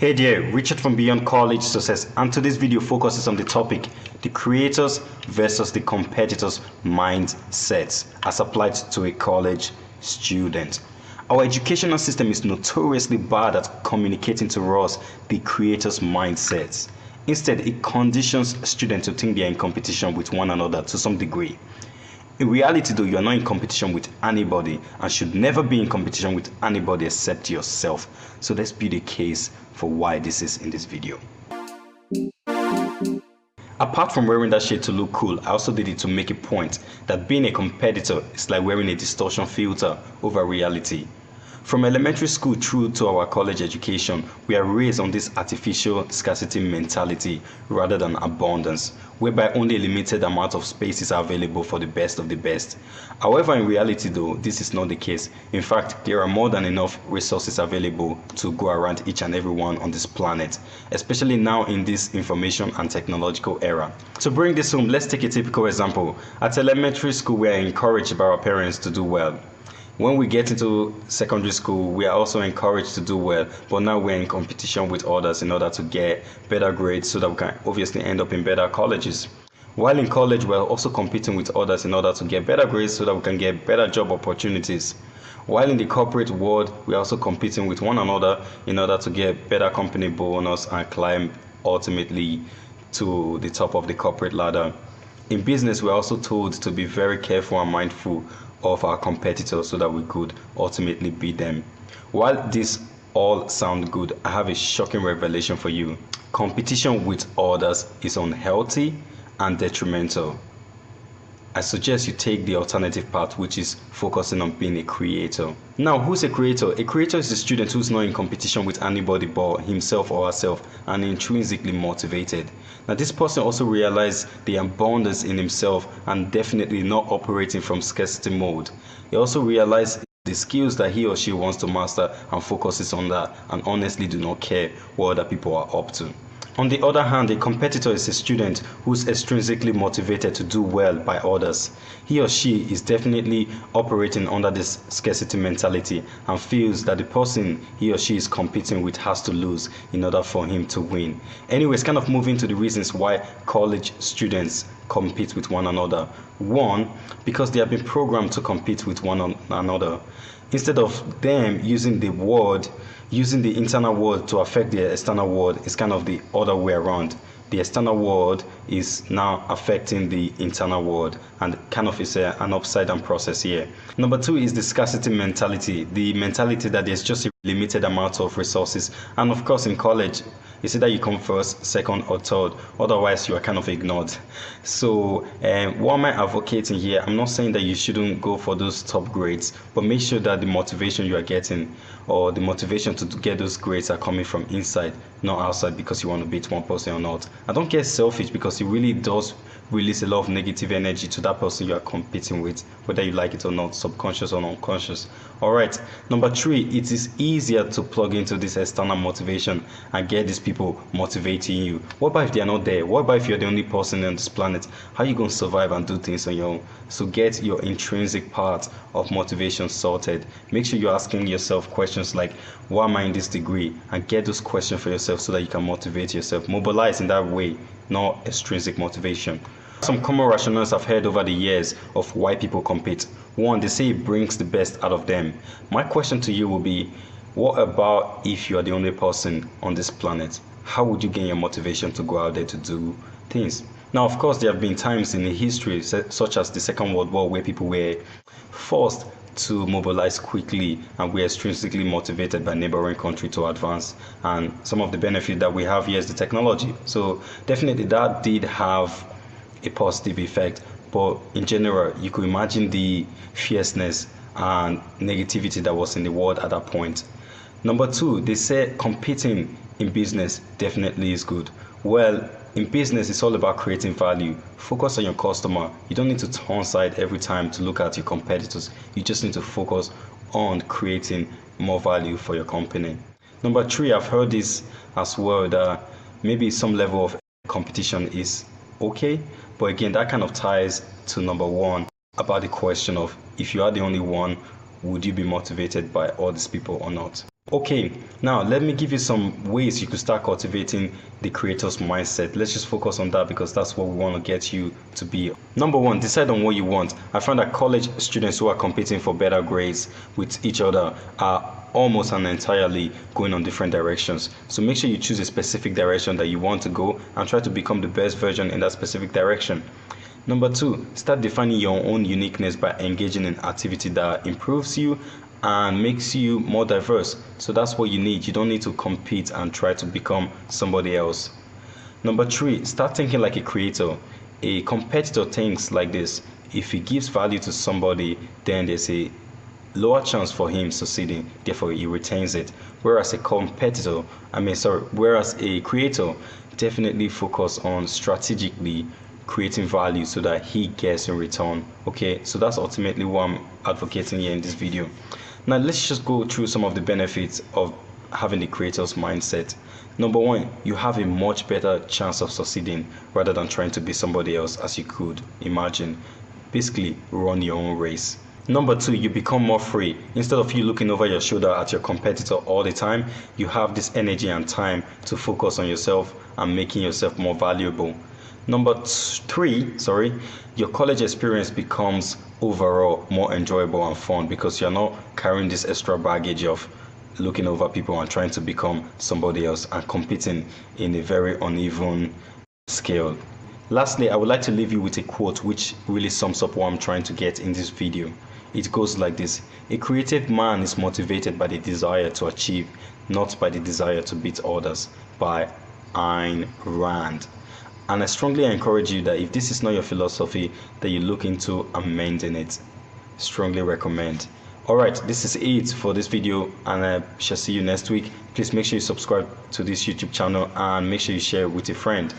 Hey there, Richard from Beyond College Success, and today's video focuses on the topic, the creators versus the competitors mindsets as applied to a college student. Our educational system is notoriously bad at communicating to us the creators' mindsets. Instead, it conditions students to think they are in competition with one another to some degree. In reality though, you are not in competition with anybody and should never be in competition with anybody except yourself. So let's build a case for why this is in this video. Apart from wearing that shade to look cool, I also did it to make a point that being a competitor is like wearing a distortion filter over reality. From elementary school through to our college education, we are raised on this artificial scarcity mentality rather than abundance, whereby only a limited amount of spaces are available for the best of the best. However, in reality though, this is not the case. In fact, there are more than enough resources available to go around each and every one on this planet, especially now in this information and technological era. To bring this home, let's take a typical example. At elementary school, we are encouraged by our parents to do well. When we get into secondary school, we are also encouraged to do well, but now we're in competition with others in order to get better grades so that we can obviously end up in better colleges. While in college, we're also competing with others in order to get better grades so that we can get better job opportunities. While in the corporate world, we're also competing with one another in order to get better company bonus and climb ultimately to the top of the corporate ladder. In business, we're also told to be very careful and mindful of our competitors so that we could ultimately beat them. While this all sound good, I have a shocking revelation for you. Competition with others is unhealthy and detrimental. I suggest you take the alternative path, which is focusing on being a creator. Now, who's a creator? A creator is a student who's not in competition with anybody but himself or herself and intrinsically motivated. Now, this person also realizes the abundance in himself and definitely not operating from scarcity mode. He also realizes the skills that he or she wants to master and focuses on that and honestly do not care what other people are up to. On the other hand, a competitor is a student who's extrinsically motivated to do well by others. He or she is definitely operating under this scarcity mentality and feels that the person he or she is competing with has to lose in order for him to win. Anyways, kind of moving to the reasons why college students compete with one another. One, because they have been programmed to compete with one another. Instead of them using the internal world to affect the external world, it's kind of the other way around. The external world is now affecting the internal world, and kind of is an upside down process here. Number two is the scarcity mentality, the mentality that there's just a limited amount of resources, and of course in college it's either you come first, second or third, otherwise you are kind of ignored. So what am I advocating here? I'm not saying that you shouldn't go for those top grades, but make sure that the motivation you are getting or the motivation to get those grades are coming from inside, not outside because you want to beat one person or not. And don't get selfish because it really does release a lot of negative energy to that person you are competing with, whether you like it or not, subconscious or unconscious. Alright, number three, it is easier to plug into this external motivation and get these people motivating you. What about if they are not there? What about if you're the only person on this planet? How are you going to survive and do things on your own? So get your intrinsic part of motivation sorted. Make sure you're asking yourself questions like, why am I in this degree? And get those questions for yourself so that you can motivate yourself. Mobilize in that way, not extrinsic motivation. Some common rationales I've heard over the years of why people compete. One, they say it brings the best out of them. My question to you will be, what about if you are the only person on this planet? How would you gain your motivation to go out there to do things? Now, of course, there have been times in history, such as the Second World War, where people were forced to mobilize quickly and we're extrinsically motivated by neighboring country to advance, and some of the benefit that we have here is the technology. So definitely that did have a positive effect, but in general you could imagine the fierceness and negativity that was in the world at that point. Number two, they say competing in business definitely is good. Well, in business it's all about creating value. Focus on your customer. You don't need to turn side every time to look at your competitors. You just need to focus on creating more value for your company. Number three, I've heard this as well, that maybe some level of competition is okay, but again that kind of ties to number one about the question of, if you are the only one, would you be motivated by all these people or not? Okay, now let me give you some ways you could start cultivating the creator's mindset. Let's just focus on that because that's what we want to get you to be. Number one, decide on what you want. I found that college students who are competing for better grades with each other are almost and entirely going on different directions. So make sure you choose a specific direction that you want to go and try to become the best version in that specific direction. Number two, start defining your own uniqueness by engaging in activity that improves you and makes you more diverse. So that's what you need. You don't need to compete and try to become somebody else. Number three, start thinking like a creator. A competitor thinks like this: if he gives value to somebody, then there's a lower chance for him succeeding, therefore he retains it. Whereas a creator definitely focus on strategically creating value so that he gets in return. Okay, so that's ultimately what I'm advocating here in this video. Now let's just go through some of the benefits of having the creator's mindset. Number one, you have a much better chance of succeeding rather than trying to be somebody else, as you could imagine. Basically, run your own race. Number two, you become more free. Instead of you looking over your shoulder at your competitor all the time, you have this energy and time to focus on yourself and making yourself more valuable. Number three, your college experience becomes overall more enjoyable and fun because you're not carrying this extra baggage of looking over people and trying to become somebody else and competing in a very uneven scale. Lastly, I would like to leave you with a quote which really sums up what I'm trying to get in this video. It goes like this: a creative man is motivated by the desire to achieve, not by the desire to beat others, by Ayn Rand. And I strongly encourage you that if this is not your philosophy, that you look into amending it. Strongly recommend. Alright, this is it for this video, and I shall see you next week. Please make sure you subscribe to this YouTube channel and make sure you share it with a friend.